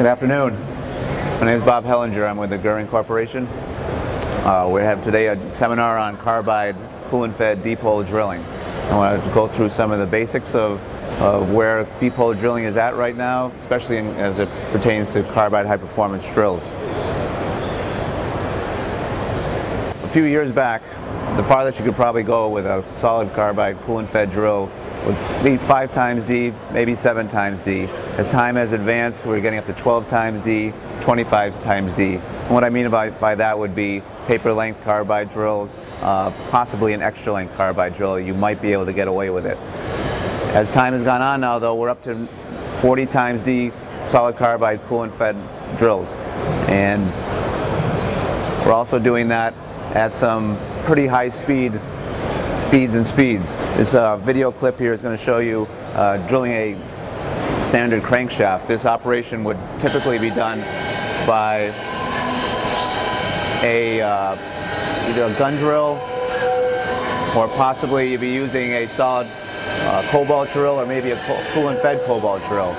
Good afternoon. My name is Bob Hellinger. I'm with the Gühring Corporation. We have today a seminar on carbide coolant-fed deep hole drilling. I want to go through some of the basics of where deep hole drilling is at right now, especially as it pertains to carbide high performance drills. A few years back, the farthest you could probably go with a solid carbide coolant-fed drill would be 5 times D, maybe 7 times D. As time has advanced, we're getting up to 12 times D, 25 times D. And what I mean by that would be taper length carbide drills, possibly an extra length carbide drill. You might be able to get away with it. As time has gone on now, though, we're up to 40 times D solid carbide coolant-fed drills. And we're also doing that at some pretty high speed feeds and speeds. This video clip here is going to show you drilling a standard crankshaft. This operation would typically be done by either a gun drill, or possibly you'd be using a solid cobalt drill, or maybe a coolant-fed cobalt drill.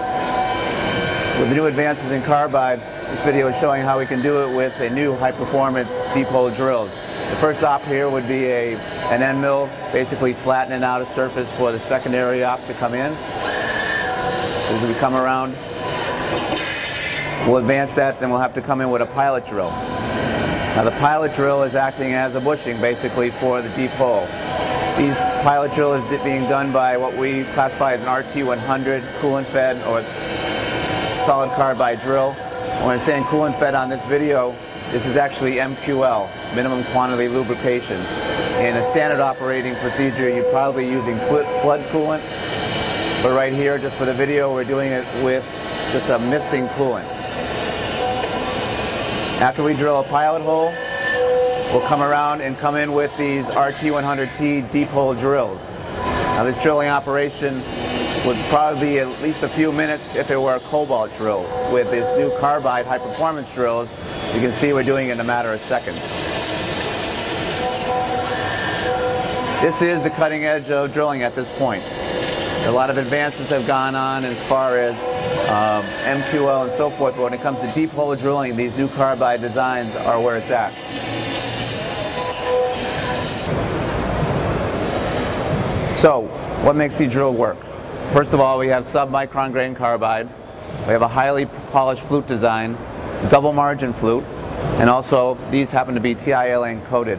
With the new advances in carbide, this video is showing how we can do it with a new high-performance deep hole drills. The first op here would be an end mill, basically flattening out a surface for the secondary op to come in. As we come around, we'll advance that, then we'll have to come in with a pilot drill. Now the pilot drill is acting as a bushing basically for the deep hole. These pilot drill is being done by what we classify as an RT100 coolant-fed or solid carbide drill. When I'm saying coolant-fed on this video, this is actually MQL, minimum quantity lubrication. In a standard operating procedure, you're probably using flood coolant, but right here, just for the video, we're doing it with just a misting coolant. After we drill a pilot hole, we'll come around and come in with these RT100T deep hole drills. Now this drilling operation would probably be at least a few minutes if it were a cobalt drill. With this new carbide high performance drills, you can see we're doing it in a matter of seconds. This is the cutting edge of drilling at this point. A lot of advances have gone on as far as MQL and so forth, but when it comes to deep hole drilling, these new carbide designs are where it's at. So, what makes the drill work? First of all, we have sub-micron grain carbide. We have a highly polished flute design, double margin flute, and also these happen to be TiLN coated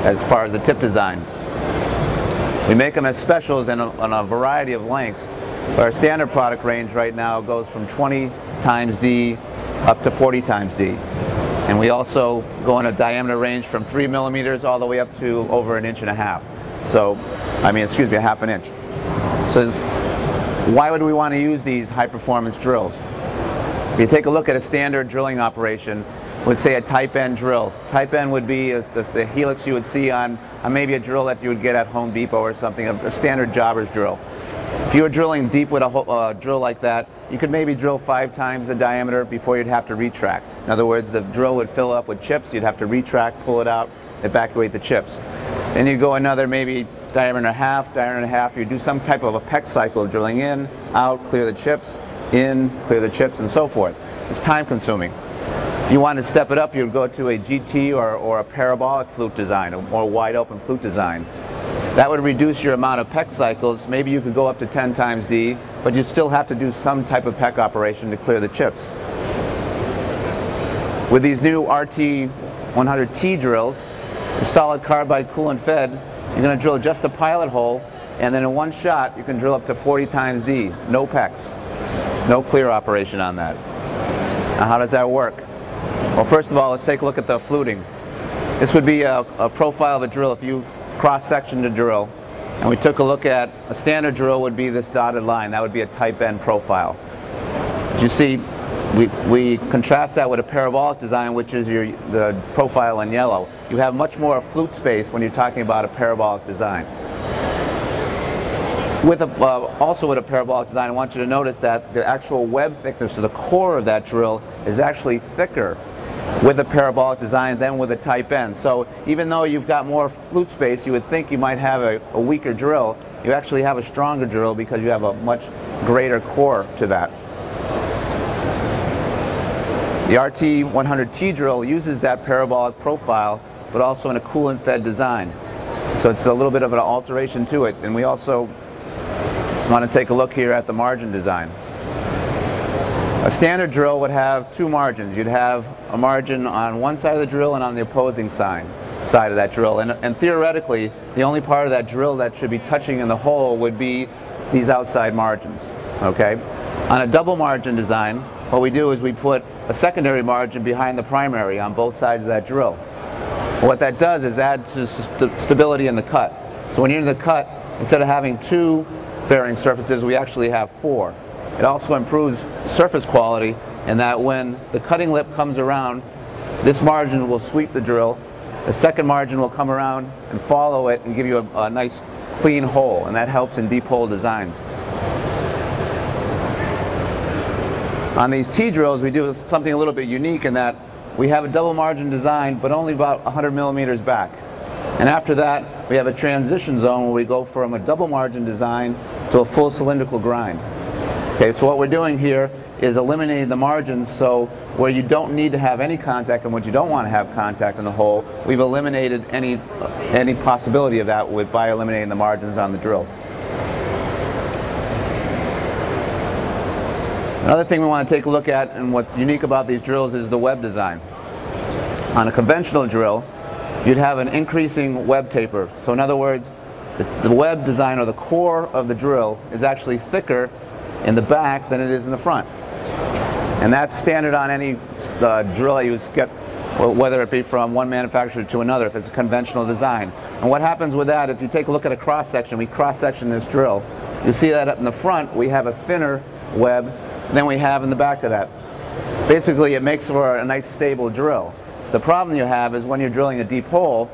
as far as the tip design. We make them as specials on a variety of lengths. Our standard product range right now goes from 20 times D up to 40 times D. And we also go in a diameter range from 3 millimeters all the way up to over 1.5 inches. So, a half an inch. So, why would we want to use these high performance drills? If you take a look at a standard drilling operation, would say a type N drill. Type N would be the helix you would see on maybe a drill that you would get at Home Depot or something, a standard jobber's drill. If you were drilling deep with a drill like that, you could maybe drill 5 times the diameter before you'd have to retract. In other words, the drill would fill up with chips, you'd have to retract, pull it out, evacuate the chips. Then you go another maybe diameter and a half, you do some type of a peck cycle, drilling in, out, clear the chips, in, clear the chips, and so forth. It's time consuming. If you want to step it up, you'd go to a GT or a parabolic flute design, a more wide open flute design. That would reduce your amount of peck cycles. Maybe you could go up to 10 times D, but you still have to do some type of peck operation to clear the chips. With these new RT100T drills, the solid carbide coolant fed, you're going to drill just a pilot hole, and then in one shot you can drill up to 40 times D, no pecks, no clear operation on that. Now how does that work? Well, first of all, let's take a look at the fluting. This would be a profile of a drill if you cross-sectioned a drill, and we took a look at a standard drill would be this dotted line. That would be a type N profile. As you see, we contrast that with a parabolic design, which is the profile in yellow. You have much more flute space when you're talking about a parabolic design. Also with a parabolic design, I want you to notice that the actual web thickness to the core of that drill is actually thicker with a parabolic design than with a type N. So even though you've got more flute space, you would think you might have a weaker drill. You actually have a stronger drill because you have a much greater core to that. The RT100T drill uses that parabolic profile, but also in a coolant-fed design. So it's a little bit of an alteration to it. And we also want to take a look here at the margin design. A standard drill would have two margins. You'd have a margin on one side of the drill and on the opposing side of that drill. And theoretically, the only part of that drill that should be touching in the hole would be these outside margins. Okay? On a double margin design, what we do is we put a secondary margin behind the primary on both sides of that drill. What that does is add to stability in the cut. So when you're in the cut, instead of having two bearing surfaces, we actually have four. It also improves surface quality in that when the cutting lip comes around, this margin will sweep the drill. The second margin will come around and follow it and give you a nice clean hole, and that helps in deep hole designs. On these T drills, we do something a little bit unique in that we have a double margin design, but only about 100 millimeters back. And after that, we have a transition zone where we go from a double margin design to a full cylindrical grind. Okay, so what we're doing here is eliminating the margins, so where you don't need to have any contact and when you don't want to have contact in the hole, we've eliminated any possibility of that by eliminating the margins on the drill. Another thing we want to take a look at, and what's unique about these drills, is the web design. On a conventional drill, you'd have an increasing web taper. So in other words, the web design, or the core of the drill, is actually thicker in the back than it is in the front. And that's standard on any drill that you get, whether it be from one manufacturer to another, if it's a conventional design. And what happens with that, if you take a look at a cross-section, we cross-section this drill, you see that in the front we have a thinner web than we have in the back of that. Basically, it makes for a nice stable drill. The problem you have is when you're drilling a deep hole,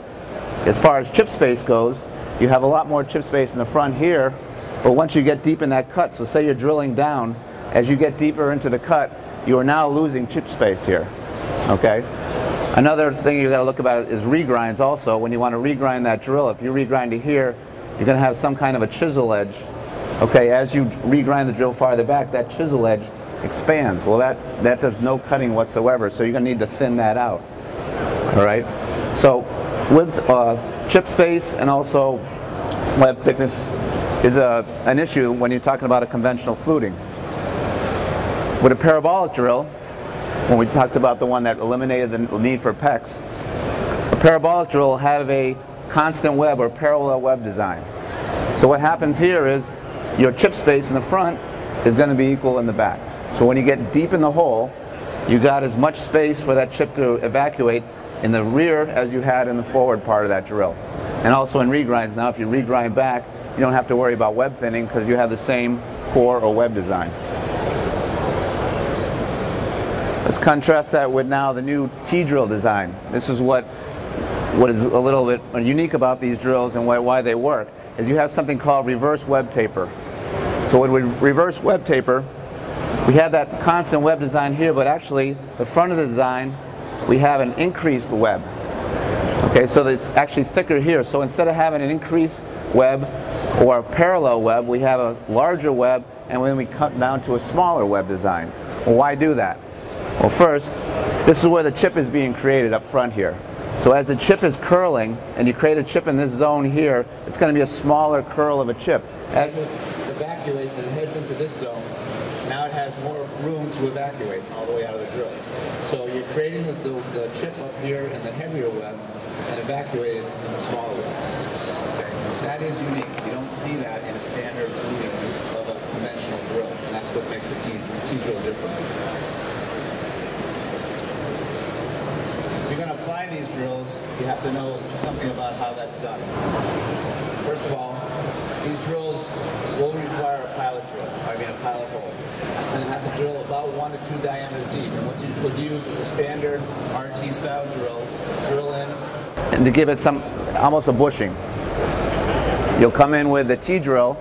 as far as chip space goes, you have a lot more chip space in the front here, but once you get deep in that cut, so say you're drilling down, as you get deeper into the cut, you are now losing chip space here. Okay? Another thing you got to look about is regrinds also. When you want to regrind that drill, if you regrind to here, you're going to have some kind of a chisel edge. Okay, as you regrind the drill farther back, that chisel edge expands. Well, that does no cutting whatsoever, so you're going to need to thin that out. All right? So with chip space and also web thickness is an issue when you're talking about a conventional fluting. With a parabolic drill, when we talked about the one that eliminated the need for PEX, a parabolic drill will have a constant web or parallel web design. So what happens here is your chip space in the front is going to be equal in the back. So when you get deep in the hole, you got as much space for that chip to evacuate in the rear as you had in the forward part of that drill. And also in regrinds, now if you regrind back, you don't have to worry about web thinning because you have the same core or web design. Let's contrast that with now the new T-drill design. This is what is a little bit unique about these drills and why they work, is you have something called reverse web taper. So with reverse web taper, we have that constant web design here, but actually the front of the design, we have an increased web. Okay, so it's actually thicker here. So instead of having an increased web or a parallel web, we have a larger web, and then we cut down to a smaller web design. Well, why do that? Well, first, this is where the chip is being created up front here. So as the chip is curling, and you create a chip in this zone here, it's going to be a smaller curl of a chip. As it evacuates and heads into this zone, now it has more room to evacuate all the way out of the drill. So you're creating the chip up here in the heavier web and evacuating in the smaller web. Okay. That is unique. You don't see that in a standard fluting of a conventional drill, and that's what makes the T-drill different. If you're going to apply these drills, you have to know something about how that's done. First of all, these drills will require a pilot drill, a pilot hole. And you have to drill about 1 to 2 diameters deep. And what you would use is a standard RT style drill in, and to give it almost a bushing. You'll come in with the T-drill,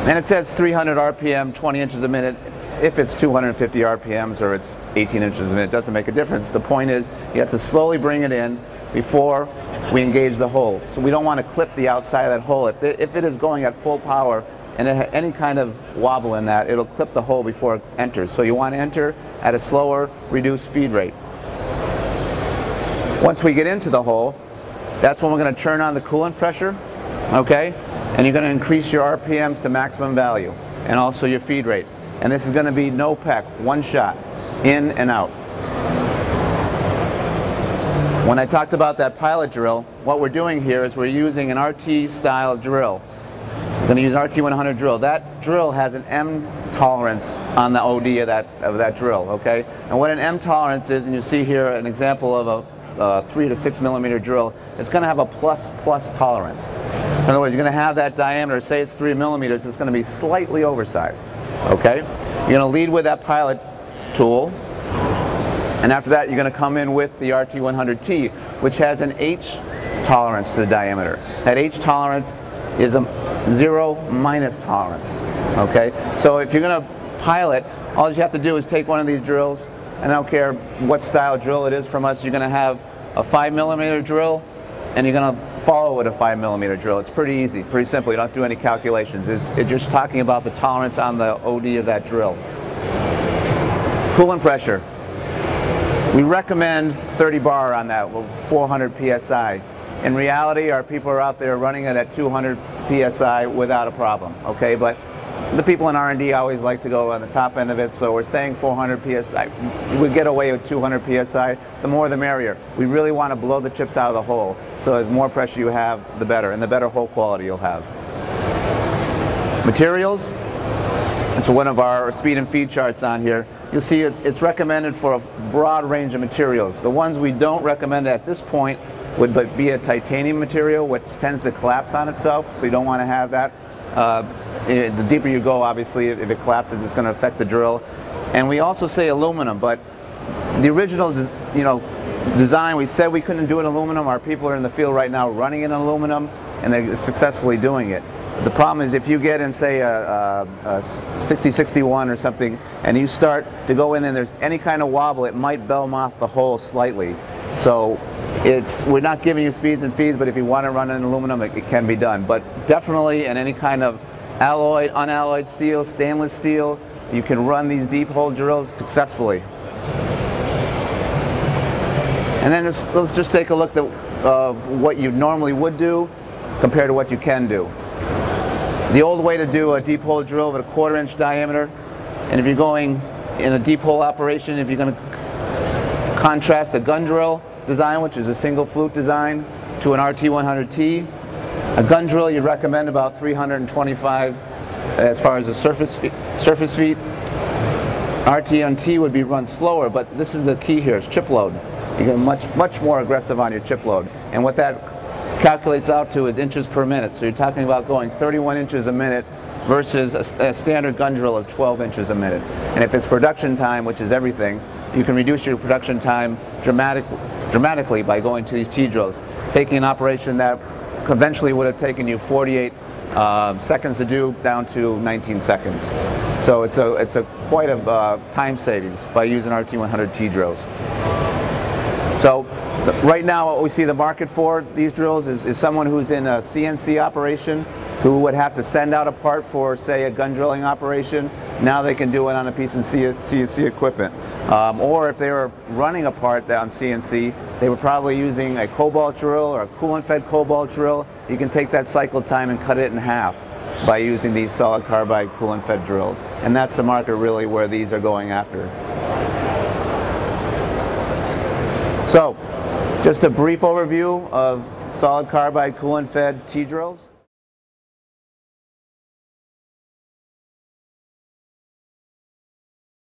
and it says 300 RPM, 20 inches a minute. If it's 250 RPMs or it's 18 inches a minute, it doesn't make a difference. The point is, you have to slowly bring it in before we engage the hole. So we don't want to clip the outside of that hole. If it is going at full power, and any kind of wobble in that, it'll clip the hole before it enters. So you want to enter at a slower, reduced feed rate. Once we get into the hole, that's when we're going to turn on the coolant pressure, okay? And you're going to increase your RPMs to maximum value, and also your feed rate. And this is going to be no peck, one shot, in and out. When I talked about that pilot drill, what we're doing here is we're using an RT style drill. We're going to use an RT100 drill. That drill has an M tolerance on the OD of that drill, okay? And what an M tolerance is, and you see here an example of a 3 to 6 millimeter drill, it's going to have a plus tolerance. So in other words, you're going to have that diameter, say it's 3 millimeters, it's going to be slightly oversized, okay? You're going to lead with that pilot tool, and after that you're going to come in with the RT100T, which has an H tolerance to the diameter. That H tolerance is a 0 minus tolerance, okay? So if you're going to pilot, all you have to do is take one of these drills, and I don't care what style drill it is from us, you're going to have a 5 millimeter drill, and you're going to follow with a 5 millimeter drill. It's pretty easy, pretty simple. You don't do any calculations. It's just talking about the tolerance on the OD of that drill. Coolant pressure. We recommend 30 bar on that, 400 psi. In reality, our people are out there running it at 200 psi without a problem, okay? But the people in R&D always like to go on the top end of it, so we're saying 400 psi. We get away with 200 psi. The more the merrier. We really want to blow the chips out of the hole, so as more pressure you have, the better, and the better hole quality you'll have. Materials. So one of our speed and feed charts on here, you'll see it's recommended for a broad range of materials. The ones we don't recommend at this point would be a titanium material, which tends to collapse on itself, so you don't want to have that. The deeper you go, obviously, if it collapses, it's going to affect the drill. And we also say aluminum, but the original, design, we said we couldn't do it in aluminum. Our people are in the field right now running in aluminum, and they're successfully doing it. The problem is if you get in, say, a 6061 or something, and you start to go in and there's any kind of wobble, it might bell moth the hole slightly. So we're not giving you speeds and feeds, but if you want to run in aluminum, it can be done. But definitely in any kind of alloyed, unalloyed steel, stainless steel, you can run these deep hole drills successfully. And then let's just take a look at what you normally would do compared to what you can do. The old way to do a deep hole drill with a 1/4 inch diameter, and if you're going in a deep hole operation, if you're going to contrast the gun drill design, which is a single flute design, to an RT100T, a gun drill you recommend about 325 as far as the surface feet. RT100T would be run slower, but this is the key here, is chip load. You get much more aggressive on your chip load, and what that calculates out to is inches per minute. So you're talking about going 31 inches a minute versus a standard gun drill of 12 inches a minute. And if it's production time, which is everything, you can reduce your production time dramatically by going to these T drills, taking an operation that conventionally would have taken you 48 seconds to do down to 19 seconds. So it's quite a time savings by using RT100T drills. So right now what we see the market for these drills is someone who's in a CNC operation who would have to send out a part for, say, a gun drilling operation. Now they can do it on a piece of CNC equipment. Or if they were running a part on CNC, they were probably using a cobalt drill or a coolant-fed cobalt drill. You can take that cycle time and cut it in half by using these solid carbide coolant-fed drills. And that's the market really where these are going after. So, just a brief overview of solid carbide coolant-fed T drills.